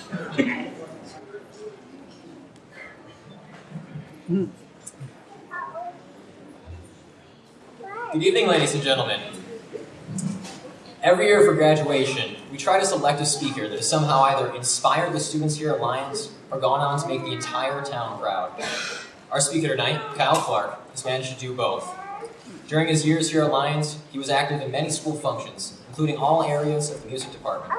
Good evening, ladies and gentlemen. Every year for graduation, we try to select a speaker that has somehow either inspired the students here at Lyons or gone on to make the entire town proud. Our speaker tonight, Kyle Clark, has managed to do both. During his years here at Lyons, he was active in many school functions, including all areas of the music department,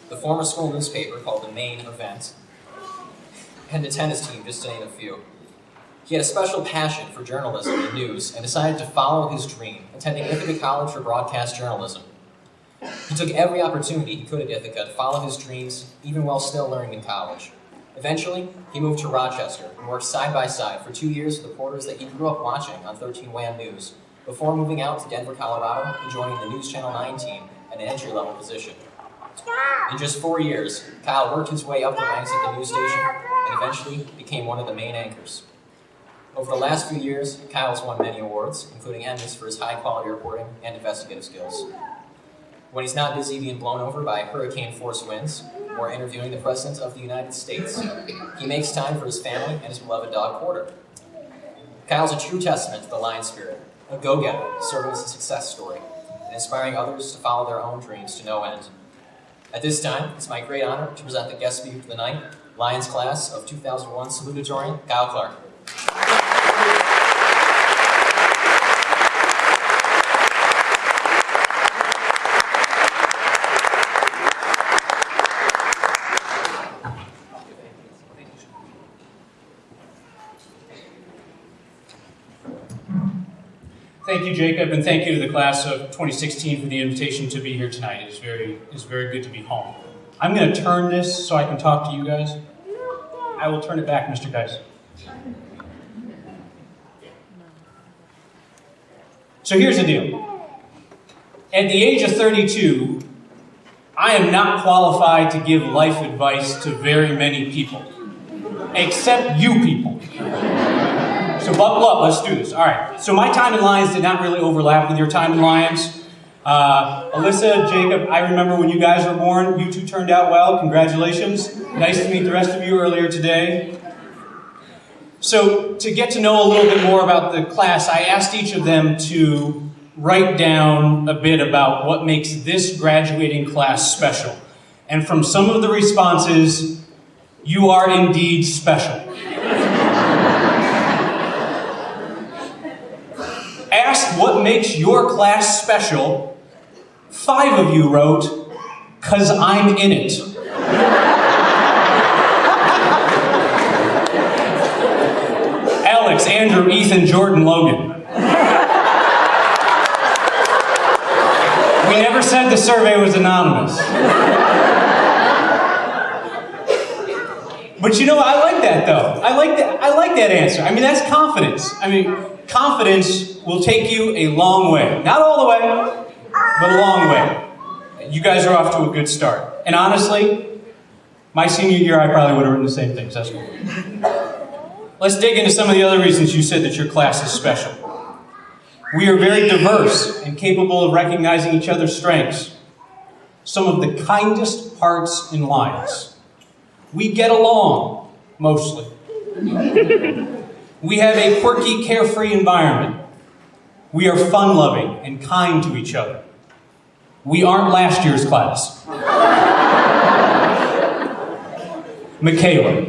the former school newspaper called The Main Event, and the tennis team, just to name a few. He had a special passion for journalism and news and decided to follow his dream, attending Ithaca College for broadcast journalism. He took every opportunity he could at Ithaca to follow his dreams, even while still learning in college. Eventually, he moved to Rochester and worked side by side for 2 years with reporters that he grew up watching on 13 Wham News, before moving out to Denver, Colorado, and joining the News Channel 9 team at an entry-level position. In just 4 years, Kyle worked his way up the ranks at the news station and eventually became one of the main anchors. Over the last few years, Kyle's won many awards, including Emmys for his high-quality reporting and investigative skills. When he's not busy being blown over by hurricane-force winds or interviewing the President of the United States, he makes time for his family and his beloved dog, Porter. Kyle's a true testament to the Lion spirit, a go-getter serving as a success story, and inspiring others to follow their own dreams to no end. At this time, it's my great honor to present the guest speaker for the night, Lyons class of 2001 salutatorian, Kyle Clark. Thank you, Jacob, and thank you to the class of 2016 for the invitation to be here tonight. It's very good to be home. I'm going to turn this so I can talk to you guys. I will turn it back, Mr. Geis. So here's the deal. At the age of 32, I am not qualified to give life advice to very many people, except you people. So buckle up, let's do this. All right, so my time in Lyons did not really overlap with your time in Lyons. Alyssa, Jacob, I remember when you guys were born. You two turned out well. Congratulations. Nice to meet the rest of you earlier today. So to get to know a little bit more about the class, I asked each of them to write down a bit about what makes this graduating class special. And from some of the responses, you are indeed special. Asked what makes your class special, 5 of you wrote, "'Cause I'm in it." Alex, Andrew, Ethan, Jordan, Logan. We never said the survey was anonymous. But you know, I like that though. I like that answer. I mean, that's confidence. Confidence will take you a long way. Not all the way, but a long way. You guys are off to a good start. And honestly, my senior year, I probably would have written the same things. That's cool. Let's dig into some of the other reasons you said that your class is special. We are very diverse and capable of recognizing each other's strengths. Some of the kindest hearts in Lyons. We get along, mostly. We have a quirky, carefree environment. We are fun-loving and kind to each other. We aren't last year's class. Michaela.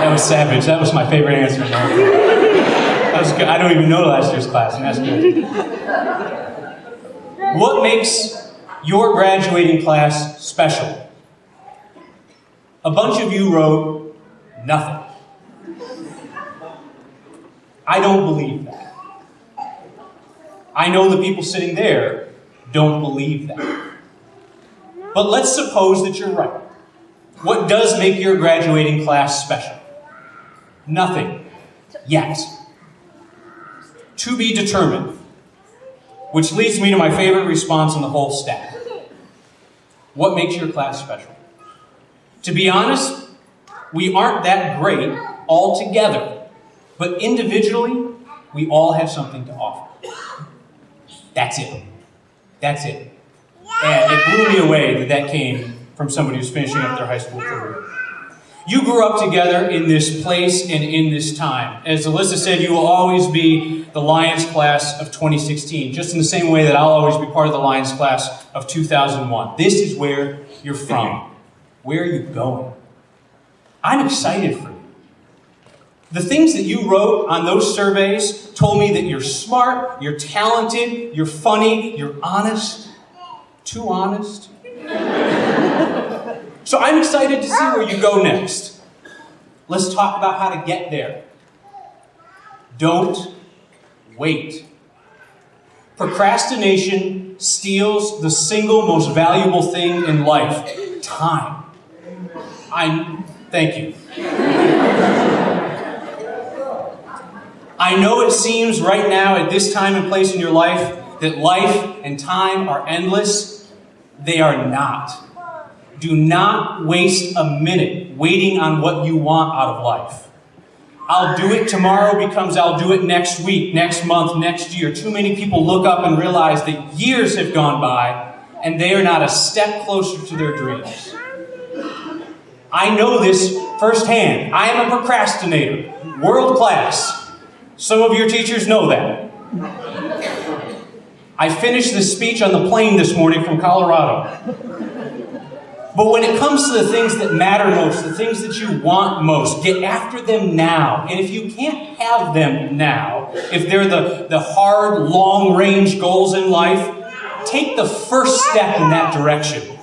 That was savage. That was my favorite answer. That was good. I don't even know last year's class, and that's good. What makes your graduating class special? A bunch of you wrote nothing. I don't believe that. I know the people sitting there don't believe that. But let's suppose that you're right. What does make your graduating class special? Nothing. Yet. To be determined. Which leads me to my favorite response in the whole stack. What makes your class special? To be honest, we aren't that great all together. But individually, we all have something to offer. That's it. That's it. And it blew me away that came from somebody who's finishing up their high school career. You grew up together in this place and in this time. As Alyssa said, you will always be the Lyons class of 2016, just in the same way that I'll always be part of the Lyons class of 2001. This is where you're from. Where are you going? I'm excited for you. The things that you wrote on those surveys told me that you're smart, you're talented, you're funny, you're honest. Too honest. So I'm excited to see where you go next. Let's talk about how to get there. Don't wait. Procrastination steals the single most valuable thing in life, time. Thank you. I know it seems right now at this time and place in your life that life and time are endless. They are not. Do not waste a minute waiting on what you want out of life. I'll do it tomorrow becomes I'll do it next week, next month, next year. Too many people look up and realize that years have gone by and they are not a step closer to their dreams. I know this firsthand. I am a procrastinator, world class. Some of your teachers know that. I finished this speech on the plane this morning from Colorado. But when it comes to the things that matter most, the things that you want most, get after them now. And if you can't have them now, if they're the hard, long-range goals in life, take the first step in that direction.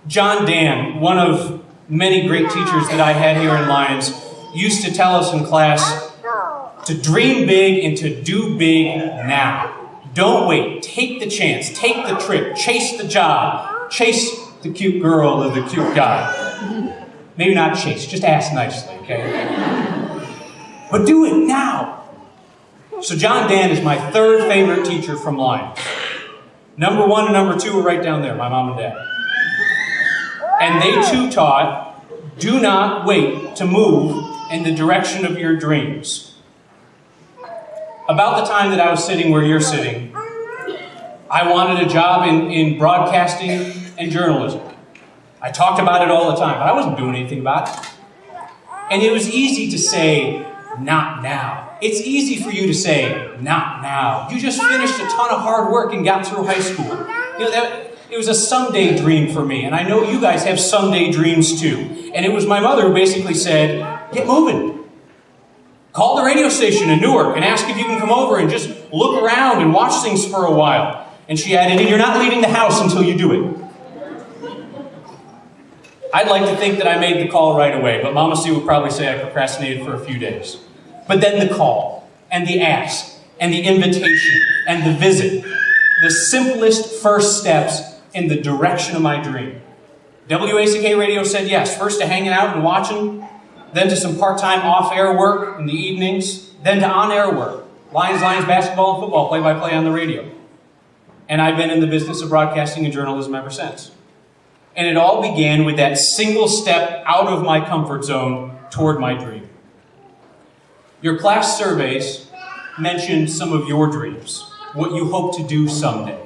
John Dan, one of many great teachers that I had here in Lyons, used to tell us in class to dream big and to do big now. Don't wait. Take the chance. Take the trip. Chase the job. Chase the cute girl or the cute guy. Maybe not chase. Just ask nicely, okay? But do it now. So John Dan is my third favorite teacher from Lyons. Number 1 and number 2 are right down there, my mom and dad. And they too taught, do not wait to move in the direction of your dreams. About the time that I was sitting where you're sitting, I wanted a job in broadcasting and journalism. I talked about it all the time, but I wasn't doing anything about it. And it was easy to say, not now. It's easy for you to say, not now. You just finished a ton of hard work and got through high school. You know, it was a someday dream for me, and I know you guys have someday dreams too. And it was my mother who basically said, get moving. Call the radio station in Newark and ask if you can come over and just look around and watch things for a while. And she added, and you're not leaving the house until you do it. I'd like to think that I made the call right away, but Mama Sue would probably say I procrastinated for a few days. But then the call, and the ask, and the invitation, and the visit. The simplest first steps in the direction of my dream. WACK Radio said yes, first to hanging out and watching, then to some part-time off-air work in the evenings, then to on-air work. Lyons basketball and football, play-by-play on the radio. And I've been in the business of broadcasting and journalism ever since. And it all began with that single step out of my comfort zone toward my dream. Your class surveys mentioned some of your dreams, what you hope to do someday.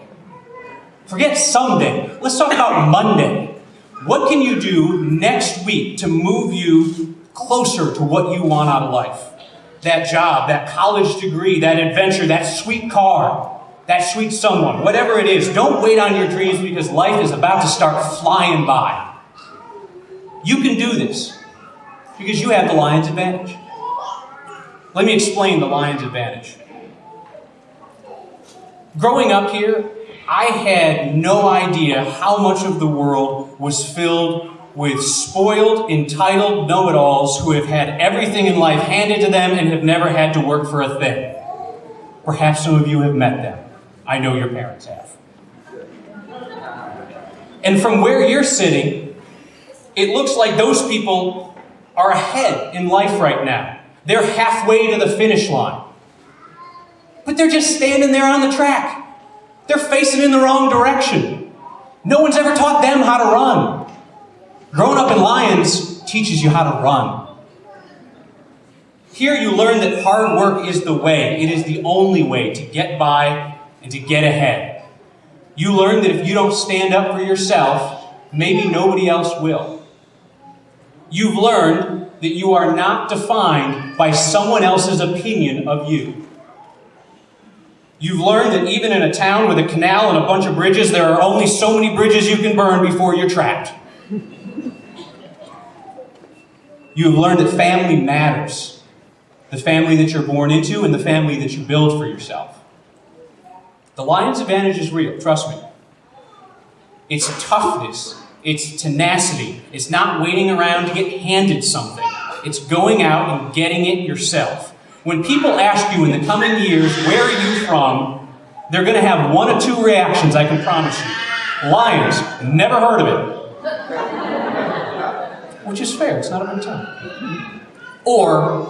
Forget someday. Let's talk about Monday. What can you do next week to move you closer to what you want out of life? That job, that college degree, that adventure, that sweet car, that sweet someone, whatever it is. Don't wait on your dreams because life is about to start flying by. You can do this because you have the Lyons advantage. Let me explain the Lyons advantage. Growing up here, I had no idea how much of the world was filled with spoiled, entitled know-it-alls who have had everything in life handed to them and have never had to work for a thing. Perhaps some of you have met them. I know your parents have. And from where you're sitting, it looks like those people are ahead in life right now. They're halfway to the finish line. But they're just standing there on the track. They're facing in the wrong direction. No one's ever taught them how to run. Growing up in Lyons teaches you how to run. Here you learn that hard work is the way. It is the only way to get by and to get ahead. You learn that if you don't stand up for yourself, maybe nobody else will. You've learned that you are not defined by someone else's opinion of you. You've learned that even in a town with a canal and a bunch of bridges, there are only so many bridges you can burn before you're trapped. You've learned that family matters. The family that you're born into and the family that you build for yourself. The Lyons advantage is real, trust me. It's toughness. It's tenacity. It's not waiting around to get handed something. It's going out and getting it yourself. When people ask you in the coming years, where are you from, they're going to have one of two reactions, I can promise you. Lyons, never heard of it. Which is fair, it's not a big town. Or,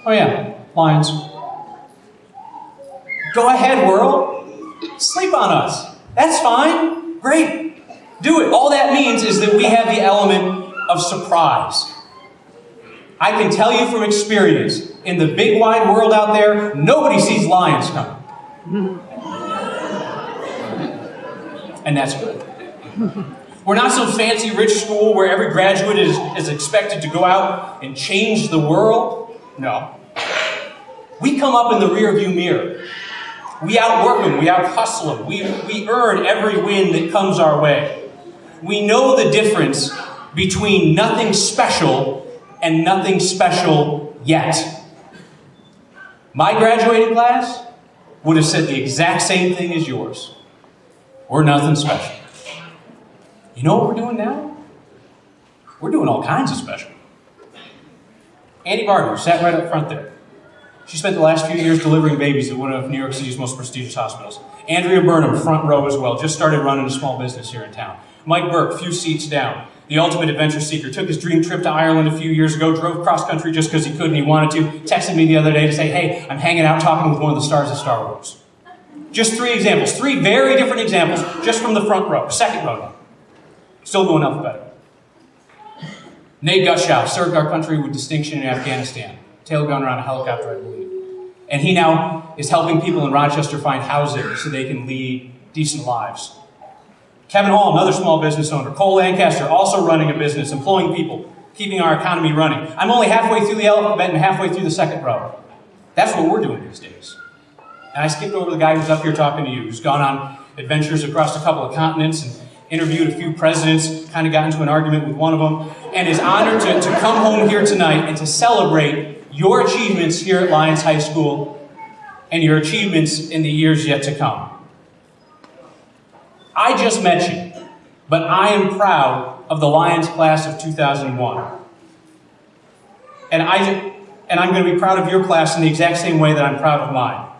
oh yeah, Lyons. Go ahead, world. Sleep on us. That's fine. Great. Do it. All that means is that we have the element of surprise. I can tell you from experience, in the big wide world out there, nobody sees Lyons coming. And that's good. We're not some fancy rich school where every graduate is expected to go out and change the world. No. We come up in the rearview mirror. We outwork them. We out-hustle them. We earn every win that comes our way. We know the difference between nothing special and nothing special yet. My graduating class would have said the exact same thing as yours. We're nothing special. You know what we're doing now? We're doing all kinds of special. Annie Barber sat right up front there. She spent the last few years delivering babies at one of New York City's most prestigious hospitals. Andrea Burnham, front row as well, just started running a small business here in town. Mike Burke, few seats down, the ultimate adventure seeker, took his dream trip to Ireland a few years ago, drove cross-country just because he could and he wanted to, texted me the other day to say, hey, I'm hanging out talking with one of the stars of Star Wars. Just three examples, three very different examples, just from the front row, second row now. Still going alphabetical. Nate Gutschow served our country with distinction in Afghanistan, tail gunner on a helicopter, I believe. And he now is helping people in Rochester find housing so they can lead decent lives. Kevin Hall, another small business owner. Cole Lancaster, also running a business, employing people, keeping our economy running. I'm only halfway through the alphabet and halfway through the second row. That's what we're doing these days. And I skipped over the guy who's up here talking to you, who's gone on adventures across a couple of continents and interviewed a few presidents, kind of got into an argument with one of them, and is honored to come home here tonight and to celebrate your achievements here at Lyons High School and your achievements in the years yet to come. I just met you, but I am proud of the Lyons class of 2001. And I'm going to be proud of your class in the exact same way that I'm proud of mine.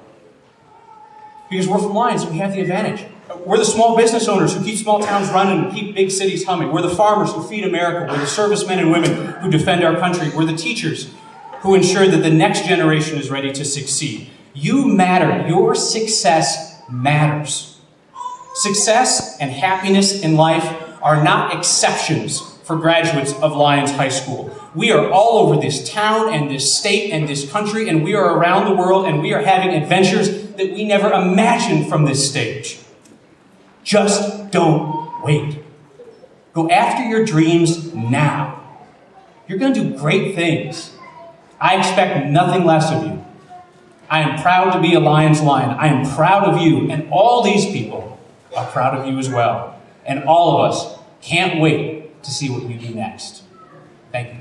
Because we're from Lyons, we have the advantage. We're the small business owners who keep small towns running and keep big cities humming. We're the farmers who feed America. We're the servicemen and women who defend our country. We're the teachers who ensure that the next generation is ready to succeed. You matter. Your success matters. Success and happiness in life are not exceptions for graduates of Lyons High School. We are all over this town and this state and this country, and we are around the world, and we are having adventures that we never imagined from this stage. Just don't wait. Go after your dreams now. You're going to do great things. I expect nothing less of you. I am proud to be a Lyons Lion. I am proud of you, and all these people are proud of you as well. And all of us can't wait to see what you do next. Thank you.